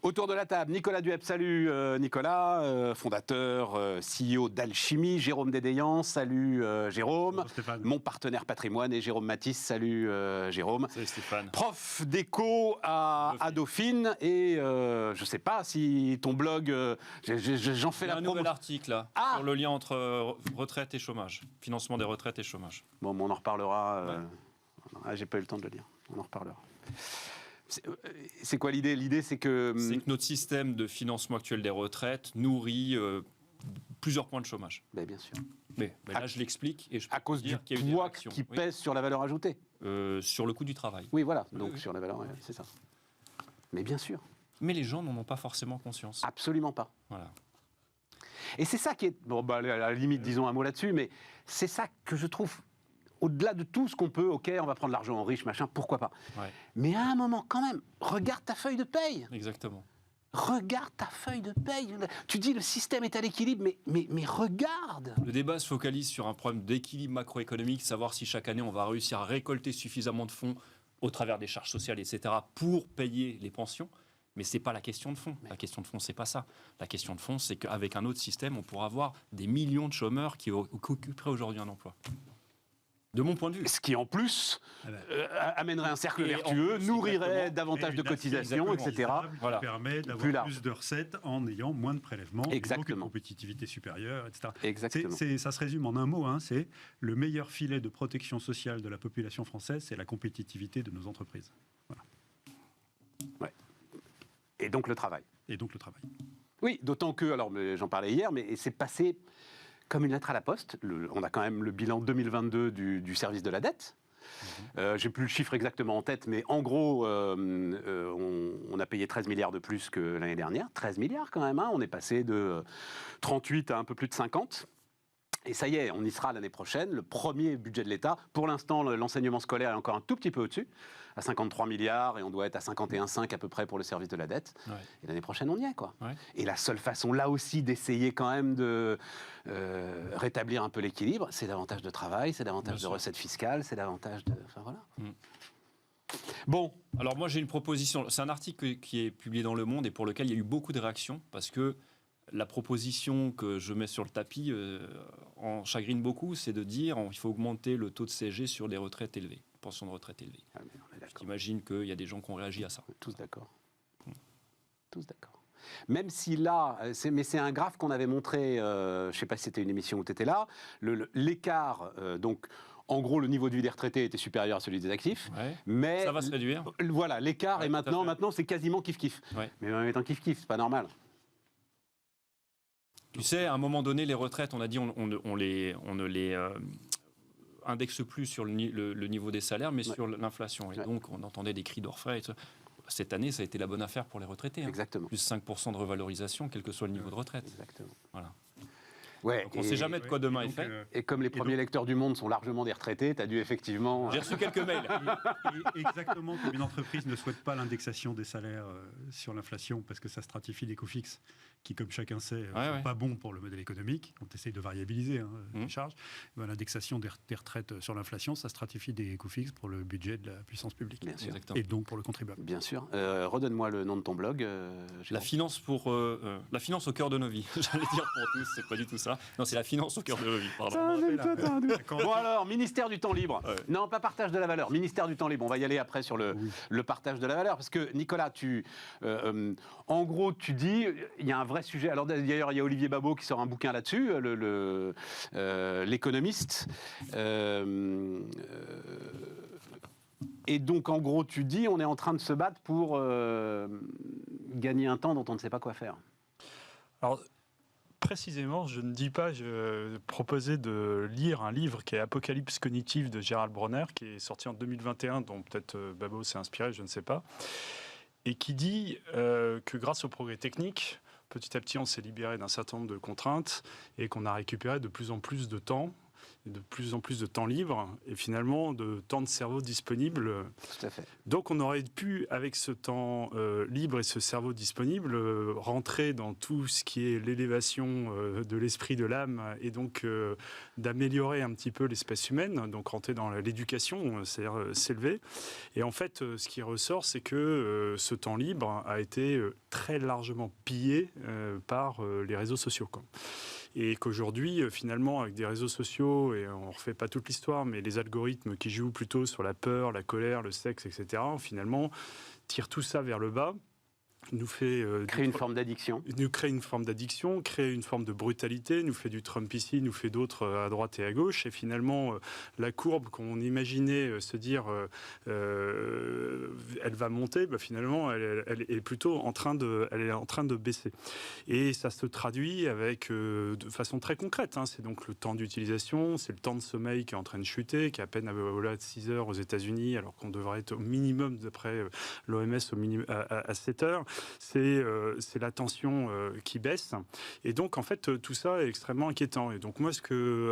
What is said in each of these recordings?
Autour de la table, Nicolas Dueb, salut Nicolas, fondateur, CEO d'Alchimie, Jérôme Dédéian, salut Jérôme, mon partenaire patrimoine, et Jérôme Matisse, salut Jérôme. Salut Stéphane. Prof d'éco à Dauphine, et je ne sais pas si ton blog, j'en fais la promo. Il y a un nouvel article là, sur le lien entre retraite et chômage, financement des retraites et chômage. Bon, on en reparlera, j'ai pas eu le temps de le lire, on en reparlera. C'est quoi l'idée? L'idée, c'est que notre système de financement actuel des retraites nourrit plusieurs points de chômage. Ben, bien sûr. Mais là, je l'explique. Et je à cause du poids qui pèse sur la valeur ajoutée. Sur le coût du travail. Oui, voilà. Donc, sur la valeur, c'est ça. Mais bien sûr. Mais les gens n'en ont pas forcément conscience. Absolument pas. Voilà. Et c'est ça qui est... Bon, à la limite, disons un mot là-dessus, mais c'est ça que je trouve... Au-delà de tout ce qu'on peut, ok, on va prendre l'argent en riche, machin, pourquoi pas. Ouais. Mais à un moment, quand même, regarde ta feuille de paye. Exactement. Regarde ta feuille de paye. Tu dis le système est à l'équilibre, mais regarde. Le débat se focalise sur un problème d'équilibre macroéconomique, savoir si chaque année on va réussir à récolter suffisamment de fonds au travers des charges sociales, etc., pour payer les pensions. Mais ce n'est pas la question de fond. La question de fond, ce n'est pas ça. La question de fond, c'est qu'avec un autre système, on pourra avoir des millions de chômeurs qui occuperaient aujourd'hui un emploi. De mon point de vue. Ce qui, en plus, amènerait un cercle vertueux, nourrirait davantage de cotisations, etc. Voilà. Permet d'avoir plus de recettes en ayant moins de prélèvements, exactement. Et donc une compétitivité supérieure, etc. Exactement. Ça se résume en un mot, c'est le meilleur filet de protection sociale de la population française, c'est la compétitivité de nos entreprises. Voilà. Ouais. Et donc le travail. Et donc le travail. Oui, d'autant que, alors j'en parlais hier, mais c'est passé... comme une lettre à la poste. On a quand même le bilan 2022 du service de la dette. J'ai plus le chiffre exactement en tête, mais en gros, on a payé 13 milliards de plus que l'année dernière. 13 milliards quand même, on est passé de 38 à un peu plus de 50. Et ça y est, on y sera l'année prochaine, le premier budget de l'État. Pour l'instant, l'enseignement scolaire est encore un tout petit peu au-dessus, à 53 milliards, et on doit être à 51,5 à peu près pour le service de la dette. Ouais. Et l'année prochaine, on y est, quoi. Ouais. Et la seule façon, là aussi, d'essayer quand même de rétablir un peu l'équilibre, c'est davantage de travail, c'est davantage de recettes fiscales, c'est davantage de... Enfin, voilà. Bon. Alors moi, j'ai une proposition. C'est un article qui est publié dans Le Monde et pour lequel il y a eu beaucoup de réactions, parce que la proposition que je mets sur le tapis en chagrine beaucoup, c'est de dire qu'il faut augmenter le taux de CSG sur les retraites élevées, pensions de retraite élevées. J'imagine qu'il y a des gens qui ont réagi à ça. Tous d'accord. Tous d'accord. Même si là, c'est un graphe qu'on avait montré, je ne sais pas si c'était une émission où tu étais là, l'écart, donc en gros le niveau de vie des retraités était supérieur à celui des actifs, mais... Ça va se réduire. Voilà, l'écart est maintenant c'est quasiment kiff-kiff. Ouais. Mais en étant kiff-kiff, c'est pas normal. Tu sais, à un moment donné, les retraites, on a dit on ne les indexe plus sur le niveau des salaires, mais sur l'inflation. Et donc, on entendait des cris d'orfraie. Cette année, ça a été la bonne affaire pour les retraités. Exactement. Plus 5% de revalorisation, quel que soit le niveau de retraite. Exactement. Voilà. Ouais, donc on ne sait jamais de quoi demain est fait. Et comme les premiers lecteurs du Monde sont largement des retraités, tu as dû effectivement... J'ai reçu quelques mails. Et exactement comme une entreprise ne souhaite pas l'indexation des salaires sur l'inflation parce que ça stratifie des coûts fixes qui, comme chacun sait, sont pas bons pour le modèle économique. On essaye de variabiliser les charges. L'indexation des retraites sur l'inflation, ça stratifie des coûts fixes pour le budget de la puissance publique. Bien sûr. Et donc pour le contribuable. Bien sûr. Redonne-moi le nom de ton blog. La finance au cœur de nos vies. J'allais dire pour tous, c'est pas du tout ça. Non, c'est la finance au cœur de nos vies. Pardon. Bon alors, ministère du temps libre. Non, pas partage de la valeur. Ministère du temps libre. On va y aller après sur le partage de la valeur. Parce que, Nicolas, en gros, tu dis, il y a un vrai sujet. Alors d'ailleurs, il y a Olivier Babot qui sort un bouquin là-dessus, l'économiste. Et donc, en gros, tu dis, on est en train de se battre pour gagner un temps dont on ne sait pas quoi faire. Alors, précisément, je ne dis pas, je proposais de lire un livre qui est Apocalypse cognitive de Gérald Bronner, qui est sorti en 2021, dont peut-être Babot s'est inspiré, je ne sais pas, et qui dit que grâce au progrès technique, petit à petit, on s'est libéré d'un certain nombre de contraintes et qu'on a récupéré de plus en plus de temps de plus en plus de temps libre et finalement de temps de cerveau disponible. Tout à fait. Donc on aurait pu, avec ce temps libre et ce cerveau disponible, rentrer dans tout ce qui est l'élévation de l'esprit, de l'âme, et donc d'améliorer un petit peu l'espèce humaine, donc rentrer dans l'éducation, c'est-à-dire s'élever. Et en fait, ce qui ressort, c'est que ce temps libre a été très largement pillé par les réseaux sociaux, quoi. Et qu'aujourd'hui, finalement, avec des réseaux sociaux, et on ne refait pas toute l'histoire, mais les algorithmes qui jouent plutôt sur la peur, la colère, le sexe, etc., finalement, tirent tout ça vers le bas, nous fait créer une forme d'addiction. Nous crée une forme d'addiction, crée une forme de brutalité, nous fait du Trump ici, nous fait d'autres à droite et à gauche, et finalement la courbe qu'on imaginait se dire elle va monter, finalement elle est plutôt en train de baisser. Et ça se traduit avec de façon très concrète, hein. C'est donc le temps d'utilisation, c'est le temps de sommeil qui est en train de chuter, qui est à peine au-delà de 6 heures aux États-Unis, alors qu'on devrait être au minimum, d'après l'OMS, à 7 heures. C'est l'attention qui baisse. Et donc, en fait, tout ça est extrêmement inquiétant. Et donc, moi,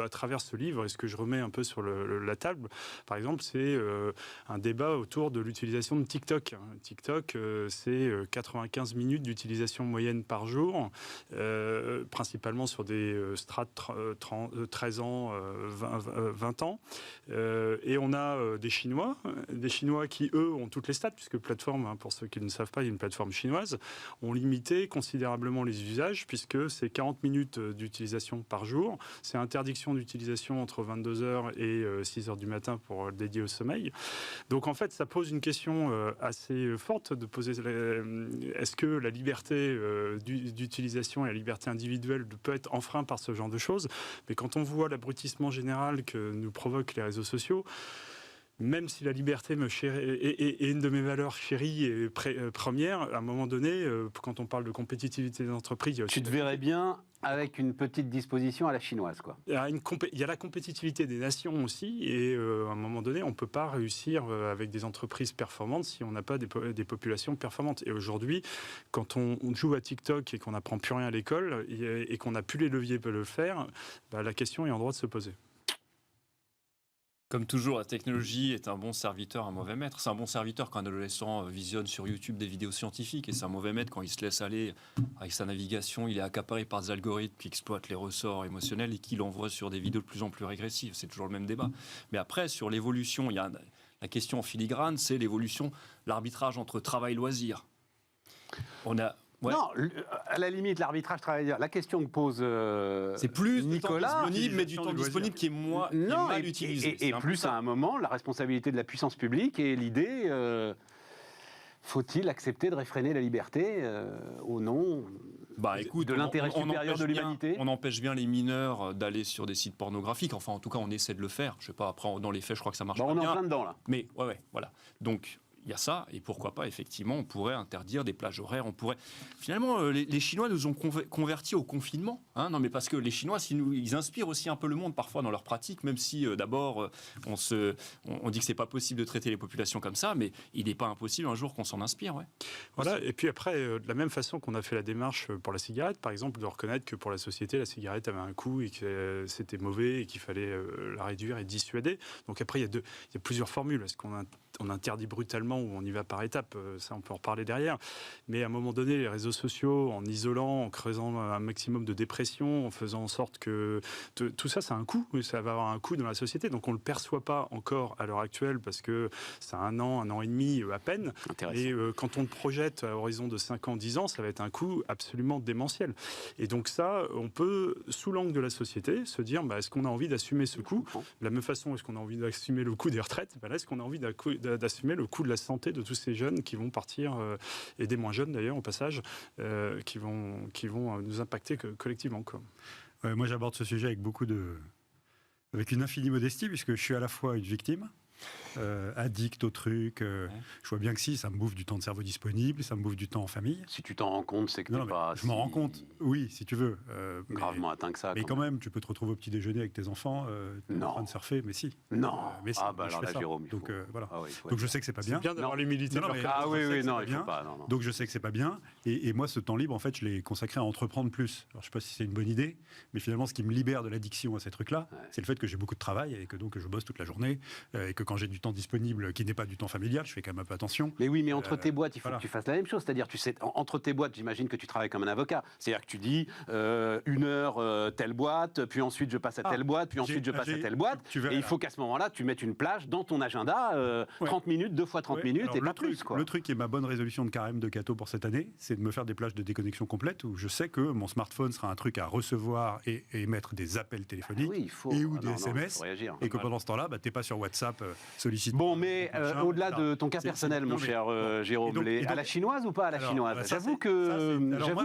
à travers ce livre, et ce que je remets un peu sur la table, par exemple, c'est un débat autour de l'utilisation de TikTok. TikTok, c'est 95 minutes d'utilisation moyenne par jour, principalement sur des strates 13 ans, 20 ans. Et on a des Chinois qui, eux, ont toutes les stats, puisque plateforme, pour ceux qui ne savent pas, il y a une plateforme chinoise, ont limité considérablement les usages, puisque c'est 40 minutes d'utilisation par jour. C'est interdiction d'utilisation entre 22h et 6h du matin pour le dédier au sommeil. Donc en fait, ça pose une question assez forte de poser est-ce que la liberté d'utilisation et la liberté individuelle peut être enfreinte par ce genre de choses? Mais quand on voit l'abrutissement général que nous provoquent les réseaux sociaux, même si la liberté est une de mes valeurs chéries et premières, à un moment donné, quand on parle de compétitivité des entreprises... Tu te verrais bien avec une petite disposition à la chinoise, quoi. Il y a la compétitivité des nations aussi, et à un moment donné, on ne peut pas réussir avec des entreprises performantes si on n'a pas des populations performantes. Et aujourd'hui, quand on joue à TikTok et qu'on n'apprend plus rien à l'école, et qu'on n'a plus les leviers pour le faire, la question est en droit de se poser. Comme toujours, la technologie est un bon serviteur, un mauvais maître. C'est un bon serviteur quand un adolescent visionne sur YouTube des vidéos scientifiques, et c'est un mauvais maître quand il se laisse aller avec sa navigation, il est accaparé par des algorithmes qui exploitent les ressorts émotionnels et qui l'envoient sur des vidéos de plus en plus régressives. C'est toujours le même débat. Mais après, sur l'évolution, il y a la question en filigrane, c'est l'évolution, l'arbitrage entre travail et loisir. Ouais. Non, à la limite, l'arbitrage travailleur. La question que pose c'est plus Nicolas, du temps disponible, mais du temps disponible qui est mal utilisé. Et plus à un moment, la responsabilité de la puissance publique et l'idée, faut-il accepter de réfréner la liberté au nom de l'intérêt supérieur de l'humanité? On empêche bien les mineurs d'aller sur des sites pornographiques. Enfin, en tout cas, on essaie de le faire. Je sais pas, après, dans les faits, je crois que ça marche pas bien. On est en plein dedans, là. Mais, voilà. Donc... il y a ça, et pourquoi pas, effectivement, on pourrait interdire des plages horaires, on pourrait... Finalement, les Chinois nous ont convertis au confinement, hein. Non, mais parce que les Chinois, ils inspirent aussi un peu le monde, parfois, dans leur pratique, même si, d'abord, on dit que c'est pas possible de traiter les populations comme ça, mais il n'est pas impossible un jour qu'on s'en inspire, ouais. Voilà, et puis après, de la même façon qu'on a fait la démarche pour la cigarette, par exemple, de reconnaître que pour la société, la cigarette avait un coût et que c'était mauvais et qu'il fallait la réduire et dissuader. Donc après, il y a plusieurs formules. Est-ce qu'on interdit brutalement ou on y va par étapes, ça on peut en reparler derrière. Mais à un moment donné, les réseaux sociaux, en isolant, en creusant un maximum de dépression, en faisant en sorte que tout ça, ça a un coût, mais ça va avoir un coût dans la société. Donc on ne le perçoit pas encore à l'heure actuelle parce que ça a un an et demi à peine. Et quand on le projette à horizon de 5 ans, 10 ans, ça va être un coût absolument démentiel. Et donc ça, on peut, sous l'angle de la société, se dire, est-ce qu'on a envie d'assumer ce coût? De la même façon, est-ce qu'on a envie d'assumer le coût des retraites? Là, est-ce qu'on a envie d'assumer le coût de la santé de tous ces jeunes qui vont partir, et des moins jeunes d'ailleurs au passage, qui vont nous impacter collectivement, quoi. Moi j'aborde ce sujet avec une infinie modestie, puisque je suis à la fois une victime addict au truc. Je vois bien que si, ça me bouffe du temps de cerveau disponible, ça me bouffe du temps en famille. Si tu t'en rends compte, c'est que t'es pas... Je m'en rends compte, oui, si tu veux. Gravement atteint que ça. Mais quand même, tu peux te retrouver au petit déjeuner avec tes enfants, en train de surfer, mais si. Non. Mais si, Ah bah alors là, ça. Jérôme, donc voilà. Ah oui, donc je sais que c'est pas bien. C'est bien d'avoir l'humilité. Ah oui, il faut pas. Non. Donc je sais que c'est pas bien. Et moi, ce temps libre, en fait, je l'ai consacré à entreprendre plus. Alors je sais pas si c'est une bonne idée, mais finalement, ce qui me libère de l'addiction à ces trucs-là, c'est le fait que j'ai beaucoup de travail et que donc je bosse toute la journée et que quand j'ai du temps disponible qui n'est pas du temps familial, je fais quand même un peu attention. Mais oui, mais entre tes boîtes, il faut que tu fasses la même chose. C'est-à-dire, tu sais, entre tes boîtes, j'imagine que tu travailles comme un avocat. C'est-à-dire que tu dis 1 heure telle boîte, puis ensuite je passe à telle boîte, puis ensuite je passe à telle boîte. Et il faut qu'à ce moment-là, tu mettes une plage dans ton agenda, 30 minutes, 2 fois 30 minutes, et pas plus. Le truc qui est ma bonne résolution de carême de Cato pour cette année, c'est de me faire des plages de déconnexion complète où je sais que mon smartphone sera un truc à recevoir et émettre des appels téléphoniques ou des SMS, et que pendant ce temps-là, t'es pas sur WhatsApp sollicité. Bon, mais au-delà de ton cas personnel, mon cher Jérôme, à la chinoise ou pas à la chinoise? J'avoue que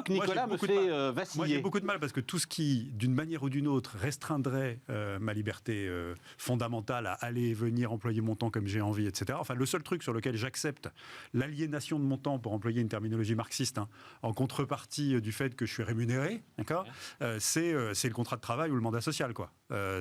Nicolas me fait vaciller. Moi, j'ai beaucoup de mal parce que tout ce qui, d'une manière ou d'une autre, restreindrait ma liberté fondamentale à aller et venir, employer mon temps comme j'ai envie, etc. Enfin, le seul truc sur lequel j'accepte l'aliénation de mon temps, pour employer une terminologie marxiste, en contrepartie du fait que je suis rémunéré, d'accord, c'est le contrat de travail ou le mandat social, quoi.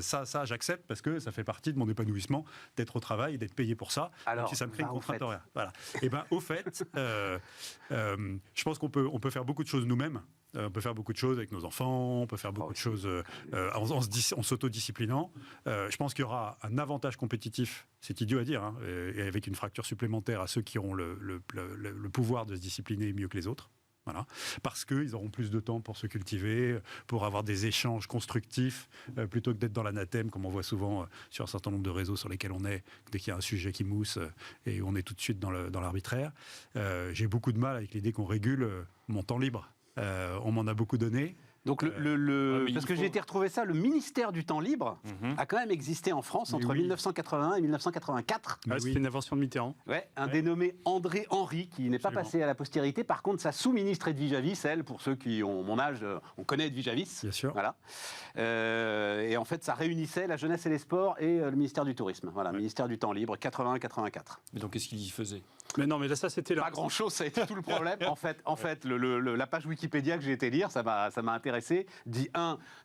Ça, j'accepte parce que ça fait partie de mon épanouissement d'être au travail et d'être payé pour ça. Alors, si ça me crée une contrainte horaire. Voilà. Et au fait, je pense qu'on peut faire beaucoup de choses nous-mêmes. On peut faire beaucoup de choses avec nos enfants, on peut faire beaucoup de choses en s'autodisciplinant. Je pense qu'il y aura un avantage compétitif, c'est idiot à dire, et avec une fracture supplémentaire à ceux qui auront le pouvoir de se discipliner mieux que les autres. Voilà. Parce qu'ils auront plus de temps pour se cultiver, pour avoir des échanges constructifs, plutôt que d'être dans l'anathème, comme on voit souvent sur un certain nombre de réseaux sur lesquels on est, dès qu'il y a un sujet qui mousse, et on est tout de suite dans l'arbitraire. J'ai beaucoup de mal avec l'idée qu'on régule mon temps libre. On m'en a beaucoup donné. Donc parce que j'ai été retrouver ça, le ministère du temps libre a quand même existé en France entre 1981 et 1984. C'était une invention de Mitterrand. Ouais, un dénommé André Henry qui n'est pas passé à la postérité. Par contre, sa sous-ministre Edwige Avis, elle, pour ceux qui ont mon âge, on connaît Edwige Avis. Bien sûr. Voilà. Et en fait, ça réunissait la jeunesse et les sports et le ministère du tourisme. Voilà, ministère du temps libre, 81-84. Mais donc, qu'est-ce qu'il y faisait? Mais non, mais là, ça, c'était pas grand-chose, ça a été tout le problème. En fait, la page Wikipédia que j'ai été lire, ça m'a intéressé. Dit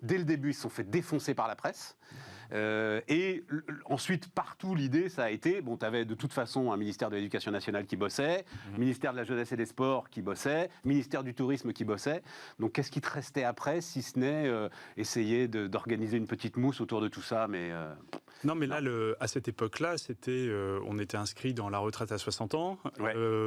dès le début, ils se sont fait défoncer par la presse. Et ensuite, partout, l'idée, ça a été, tu avais de toute façon un ministère de l'Éducation nationale qui bossait, ministère de la Jeunesse et des Sports qui bossait, ministère du Tourisme qui bossait. Donc, qu'est-ce qui te restait après, si ce n'est essayer d'organiser une petite mousse autour de tout ça, mais... Non, mais là, à cette époque-là, on était inscrit dans la retraite à 60 ans,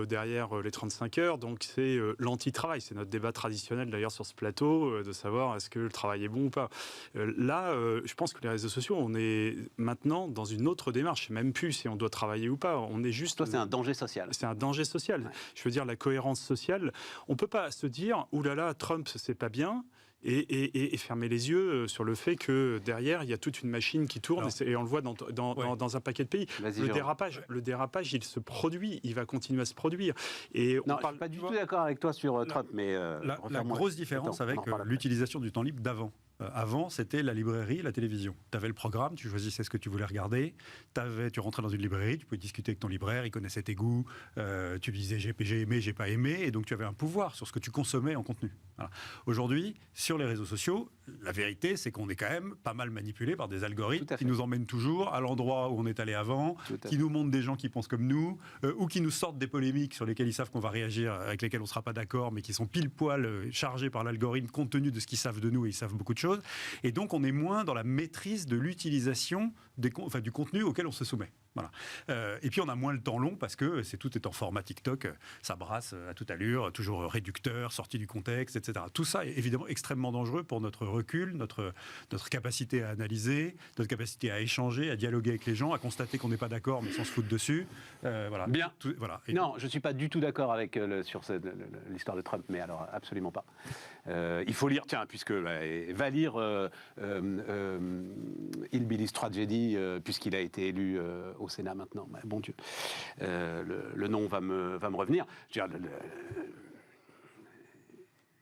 derrière les 35 heures, donc c'est l'anti-travail. C'est notre débat traditionnel, d'ailleurs, sur ce plateau, de savoir est-ce que le travail est bon ou pas. Là, je pense que les réseaux sociaux, on est maintenant dans une autre démarche. Je ne sais même plus si on doit travailler ou pas. On est juste... Toi, c'est un danger social. C'est un danger social. Ouais. Je veux dire, la cohérence sociale. On ne peut pas se dire, oulala, Trump, c'est pas bien. Et fermer les yeux sur le fait que derrière, il y a toute une machine qui tourne, et on le voit dans un paquet de pays. Le dérapage, il se produit, il va continuer à se produire. Et je ne suis pas du tout d'accord avec toi sur Trump, mais... la grosse différence avec l'utilisation du temps libre d'avant. Avant, c'était la librairie, la télévision. Tu avais le programme, tu choisissais ce que tu voulais regarder. Tu rentrais dans une librairie, tu pouvais discuter avec ton libraire, il connaissait tes goûts, tu disais j'ai aimé, j'ai pas aimé, et donc tu avais un pouvoir sur ce que tu consommais en contenu. Voilà. Aujourd'hui, sur les réseaux sociaux, la vérité, c'est qu'on est quand même pas mal manipulé par des algorithmes qui nous emmènent toujours à l'endroit où on est allé avant, qui nous montrent des gens qui pensent comme nous, ou qui nous sortent des polémiques sur lesquelles ils savent qu'on va réagir, avec lesquelles on ne sera pas d'accord, mais qui sont pile poil chargés par l'algorithme compte tenu de ce qu'ils savent de nous, et ils savent beaucoup de choses. Et donc, on est moins dans la maîtrise de l'utilisation du contenu auquel on se soumet. Voilà. Et puis, on a moins le temps long parce que tout est en format TikTok, ça brasse à toute allure, toujours réducteur, sorti du contexte, etc. Tout ça est évidemment extrêmement dangereux pour notre recul, notre capacité à analyser, notre capacité à échanger, à dialoguer avec les gens, à constater qu'on n'est pas d'accord mais sans se foutre dessus. Voilà. Bien. Non, je ne suis pas du tout d'accord avec sur l'histoire de Trump, mais alors absolument pas. Il faut lire, puisque va lire Hillbilly's Tragedy, puisqu'il a été élu au Sénat maintenant. Bon Dieu, le nom va me revenir. Je veux dire,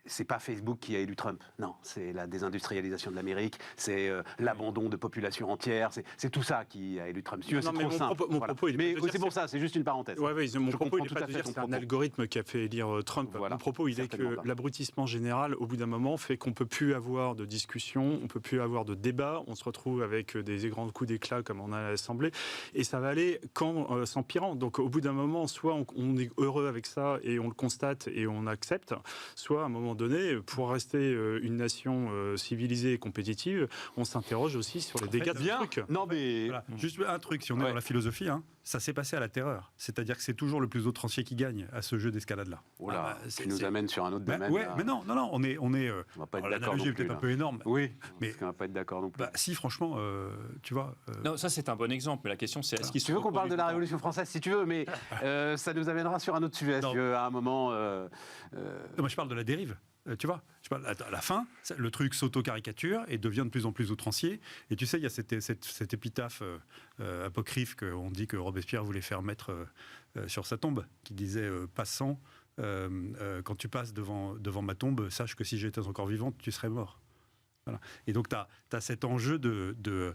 c'est pas Facebook qui a élu Trump. Non, c'est la désindustrialisation de l'Amérique, c'est l'abandon de populations entières, c'est tout ça qui a élu Trump. C'est trop simple. Mais c'est pour ça, c'est juste une parenthèse. Mon propos, il n'est pas de dire que c'est un algorithme qui a fait élire Trump. Mon propos, il est que l'abrutissement général, au bout d'un moment, fait qu'on ne peut plus avoir de discussion, on ne peut plus avoir de débat, on se retrouve avec des grands coups d'éclat comme on a à l'Assemblée, et ça va aller qu'en s'empirant. Donc au bout d'un moment, soit on est heureux avec ça et on le constate et on accepte, soit à un moment donné, pour rester une nation civilisée et compétitive, on s'interroge aussi sur les dégâts de truc. Non, mais juste un truc, si on est dans la philosophie, ça s'est passé à la terreur. C'est-à-dire que c'est toujours le plus outrancier qui gagne à ce jeu d'escalade-là. Ça nous amène sur un autre domaine. Mais non, on est. On va pas être d'accord. L'analogie est peut-être un peu énorme. Oui, mais on va pas être d'accord non plus. Si, franchement, tu vois. Non, ça c'est un bon exemple. Mais la question, c'est est-ce qu'il tu veux qu'on parle de la Révolution française, si tu veux, mais ça nous amènera sur un autre sujet. À un moment. Moi, je parle de la dérive. Tu vois, à la fin, le truc s'auto-caricature et devient de plus en plus outrancier. Et tu sais, il y a cette épitaphe apocryphe qu'on dit que Robespierre voulait faire mettre sur sa tombe, qui disait « Passant, quand tu passes devant ma tombe, sache que si j'étais encore vivante, tu serais mort ». Voilà. Et donc, tu as cet enjeu de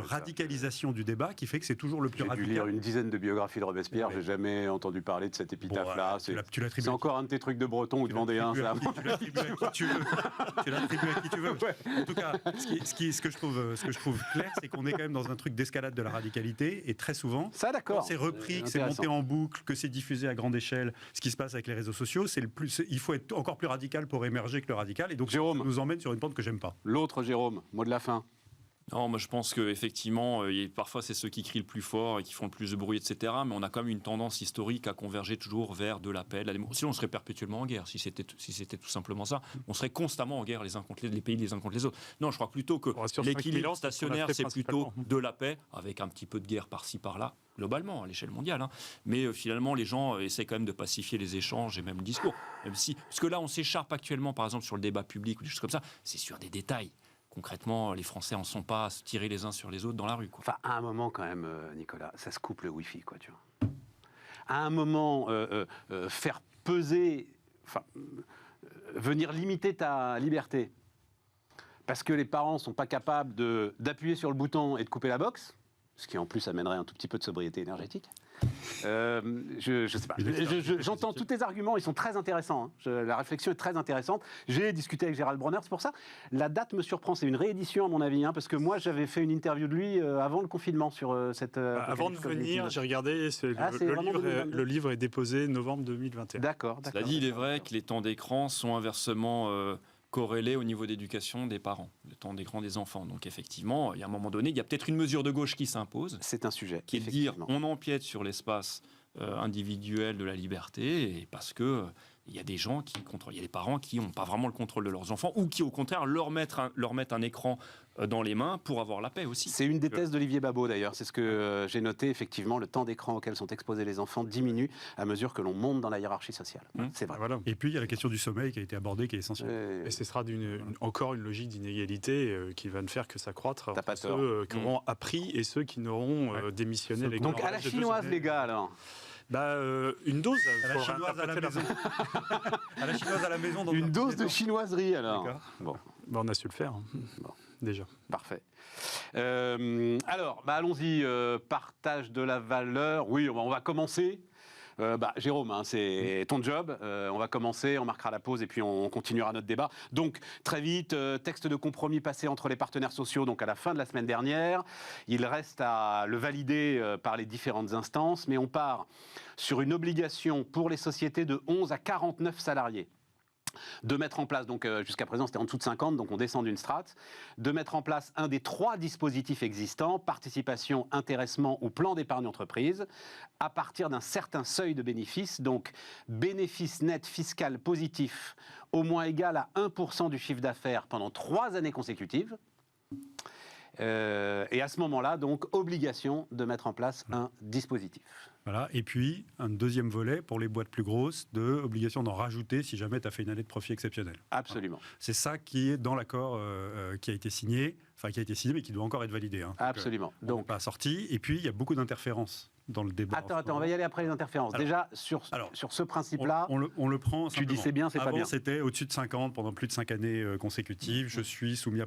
radicalisation du débat qui fait que c'est toujours le plus radical. J'ai dû lire une dizaine de biographies de Robespierre, j'ai jamais entendu parler de cette épitaphe-là. C'est encore un de tes trucs de breton ou de vendéen, ça. Tu l'attribues à qui tu veux. Tu l'attribues à qui tu veux. Ouais. En tout cas, ce que je trouve clair, c'est qu'on est quand même dans un truc d'escalade de la radicalité, et très souvent, quand c'est repris, que c'est monté en boucle, que c'est diffusé à grande échelle, ce qui se passe avec les réseaux sociaux, il faut être encore plus radical pour émerger que le radical, et donc ça nous emmène sur une pente que j'aime pas. L'autre, Jérôme, mot de la fin. Non, moi je pense qu'effectivement, parfois c'est ceux qui crient le plus fort et qui font le plus de bruit, etc. Mais on a quand même une tendance historique à converger toujours vers de la paix, de la démocratie. Sinon on serait perpétuellement en guerre, si c'était tout simplement ça. On serait constamment en guerre les pays les uns contre les autres. Non, je crois plutôt que l'équilibre stationnaire, c'est plutôt de la paix, avec un petit peu de guerre par-ci, par-là, globalement, à l'échelle mondiale. Mais finalement, les gens essaient quand même de pacifier les échanges et même le discours. Parce que là, on s'écharpe actuellement, par exemple, sur le débat public ou des choses comme ça, c'est sur des détails. Concrètement, les Français en sont pas à se tirer les uns sur les autres dans la rue. Quoi. Enfin, à un moment quand même, Nicolas, ça se coupe le Wi-Fi, quoi, tu vois. À un moment, faire peser, venir limiter ta liberté, parce que les parents sont pas capables d'appuyer sur le bouton et de couper la box, ce qui en plus amènerait un tout petit peu de sobriété énergétique. Je sais pas. J'entends tous tes arguments, ils sont très intéressants. La réflexion est très intéressante. J'ai discuté avec Gérald Bronner, c'est pour ça. La date me surprend, c'est une réédition à mon avis, parce que moi j'avais fait une interview de lui avant le confinement sur cette. Avant de venir, j'ai regardé, le livre est déposé novembre 2021. D'accord. Cela dit, il est vrai que les temps d'écran sont inversement corrélé au niveau d'éducation des parents, le temps d'écran des enfants. Donc effectivement, il y a un moment donné, il y a peut-être une mesure de gauche qui s'impose. C'est un sujet. Qui est de dire, on empiète sur l'espace individuel de la liberté, et parce que il y a des gens qui contrôlent, il y a des parents qui n'ont pas vraiment le contrôle de leurs enfants, ou qui au contraire leur mettent un écran dans les mains pour avoir la paix aussi. C'est une des thèses d'Olivier Babot d'ailleurs, c'est ce que j'ai noté, effectivement, le temps d'écran auquel sont exposés les enfants diminue à mesure que l'on monte dans la hiérarchie sociale. C'est vrai. Voilà. Et puis il y a la question du sommeil qui a été abordée, qui est essentielle. Et ce sera encore une logique d'inégalité qui va ne faire que s'accroître entre ceux qui auront appris et ceux qui n'auront démissionné. Les Donc à la chinoise, les gars, alors une dose à la chinoise à la maison. À la chinoise à la maison. Une dose de chinoiserie, alors. Bon. On a su le faire. Bon. Déjà. Parfait. Alors, allons-y. Partage de la valeur. Oui, on va commencer. Jérôme, c'est ton job. On va commencer, on marquera la pause et puis on continuera notre débat. Donc, très vite, texte de compromis passé entre les partenaires sociaux, donc à la fin de la semaine dernière. Il reste à le valider par les différentes instances, mais on part sur une obligation pour les sociétés de 11 à 49 salariés. De mettre en place, donc jusqu'à présent c'était en dessous de 50, donc on descend d'une strate, de mettre en place un des 3 dispositifs existants, participation, intéressement ou plan d'épargne entreprise, à partir d'un certain seuil de bénéfice, donc bénéfice net fiscal positif au moins égal à 1% du chiffre d'affaires pendant 3 années consécutives. Et à ce moment-là, donc, obligation de mettre en place un dispositif. Voilà. Et puis, un deuxième volet pour les boîtes plus grosses, obligation d'en rajouter si jamais tu as fait une année de profit exceptionnel. Absolument. Voilà. C'est ça qui est dans l'accord qui a été signé, mais qui doit encore être validé. Absolument. Donc, pas sorti. Et puis, il y a beaucoup d'interférences dans le débat. Attends, on va y aller après les interférences. Déjà, sur ce principe-là, on le prend simplement. Tu dis c'est bien, c'est pas bien. Avant, c'était au-dessus de 50 pendant plus de 5 années consécutives. Je suis soumis à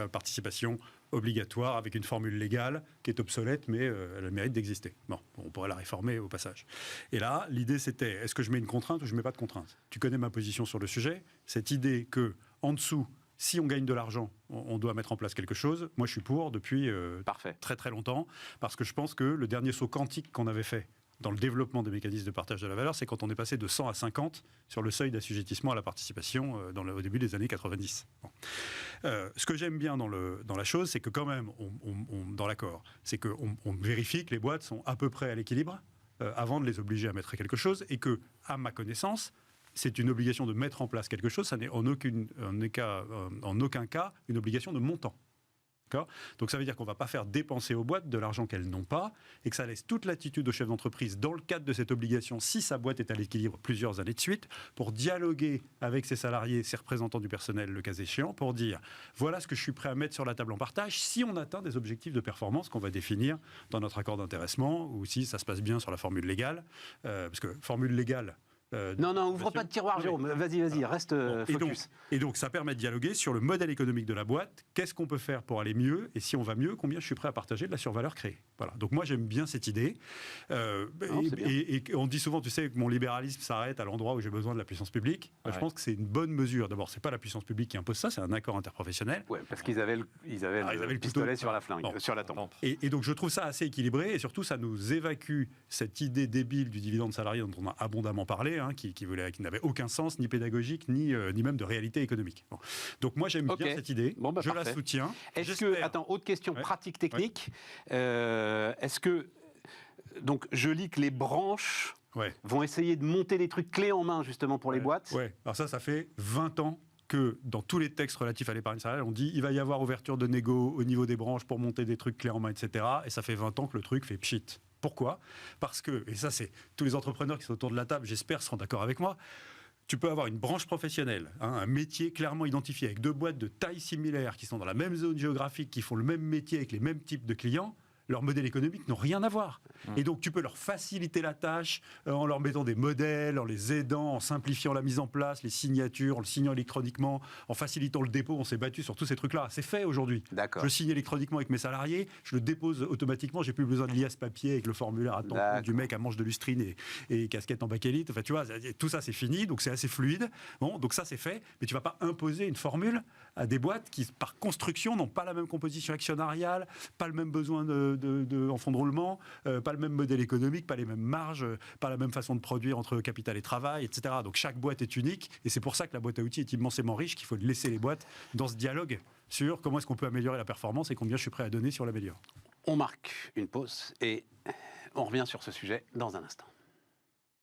participation obligatoire avec une formule légale qui est obsolète, mais elle a le mérite d'exister. Bon, on pourrait la réformer au passage. Et là, l'idée, c'était, est-ce que je mets une contrainte ou je ne mets pas de contrainte ? Tu connais ma position sur le sujet. Cette idée que, en dessous, si on gagne de l'argent, on doit mettre en place quelque chose. Moi, je suis pour depuis très très longtemps, parce que je pense que le dernier saut quantique qu'on avait fait dans le développement des mécanismes de partage de la valeur, c'est quand on est passé de 100 à 50 sur le seuil d'assujettissement à la participation au début des années 90. Bon. Ce que j'aime bien dans la chose, c'est que quand même, dans l'accord, c'est qu'on vérifie que les boîtes sont à peu près à l'équilibre avant de les obliger à mettre quelque chose, et que, à ma connaissance, c'est une obligation de mettre en place quelque chose, ça n'est en aucun cas une obligation de montant. Donc ça veut dire qu'on ne va pas faire dépenser aux boîtes de l'argent qu'elles n'ont pas, et que ça laisse toute latitude au chef d'entreprise, dans le cadre de cette obligation, si sa boîte est à l'équilibre plusieurs années de suite, pour dialoguer avec ses salariés, ses représentants du personnel, le cas échéant, pour dire voilà ce que je suis prêt à mettre sur la table en partage si on atteint des objectifs de performance qu'on va définir dans notre accord d'intéressement, ou si ça se passe bien sur la formule légale, parce que formule légale... non, ouvre pas de tiroir, Jérôme. Vas-y, reste focus. Et donc, ça permet de dialoguer sur le modèle économique de la boîte. Qu'est-ce qu'on peut faire pour aller mieux ? Et si on va mieux, combien je suis prêt à partager de la survaleur créée ? Voilà. Donc moi, j'aime bien cette idée. Et on dit souvent, tu sais, que mon libéralisme s'arrête à l'endroit où j'ai besoin de la puissance publique. Ouais. Je pense que c'est une bonne mesure. D'abord, c'est pas la puissance publique qui impose ça, c'est un accord interprofessionnel. Ouais, parce qu'ils avaient le pistolet sur la flingue, sur la tempe. Et donc, je trouve ça assez équilibré. Et surtout, ça nous évacue cette idée débile du dividende salarié dont on a abondamment parlé, qui n'avait aucun sens, ni pédagogique, ni même de réalité économique. Bon. Donc moi, j'aime bien cette idée, je la soutiens. Autre question pratique technique, est-ce que, donc je lis que les branches vont essayer de monter des trucs clés en main justement pour les boîtes. Ouais, alors ça fait 20 ans que dans tous les textes relatifs à l'épargne salariale, on dit il va y avoir ouverture de négo au niveau des branches pour monter des trucs clés en main, etc. Et ça fait 20 ans que le truc fait pchit. Pourquoi ? Parce que, et ça c'est tous les entrepreneurs qui sont autour de la table, j'espère, seront d'accord avec moi, tu peux avoir une branche professionnelle, un métier clairement identifié, avec deux boîtes de taille similaire qui sont dans la même zone géographique, qui font le même métier avec les mêmes types de clients. Leurs modèles économiques n'ont rien à voir. Et donc, tu peux leur faciliter la tâche en leur mettant des modèles, en les aidant, en simplifiant la mise en place, les signatures, en le signant électroniquement, en facilitant le dépôt. On s'est battu sur tous ces trucs-là. C'est fait aujourd'hui. D'accord. Je signe électroniquement avec mes salariés, je le dépose automatiquement. J'ai plus besoin de liasse papier avec le formulaire à tampon du mec à manche de lustrine et casquette en bakélite. Enfin, tu vois, tout ça, c'est fini. Donc, c'est assez fluide. Bon, donc ça, c'est fait. Mais tu ne vas pas imposer une formule à des boîtes qui, par construction, n'ont pas la même composition actionnariale, pas le même besoin en fonds de roulement, pas le même modèle économique, pas les mêmes marges, pas la même façon de produire entre capital et travail, etc. Donc chaque boîte est unique, et c'est pour ça que la boîte à outils est immensément riche, qu'il faut laisser les boîtes dans ce dialogue sur comment est-ce qu'on peut améliorer la performance et combien je suis prêt à donner sur l'améliore. On marque une pause et on revient sur ce sujet dans un instant.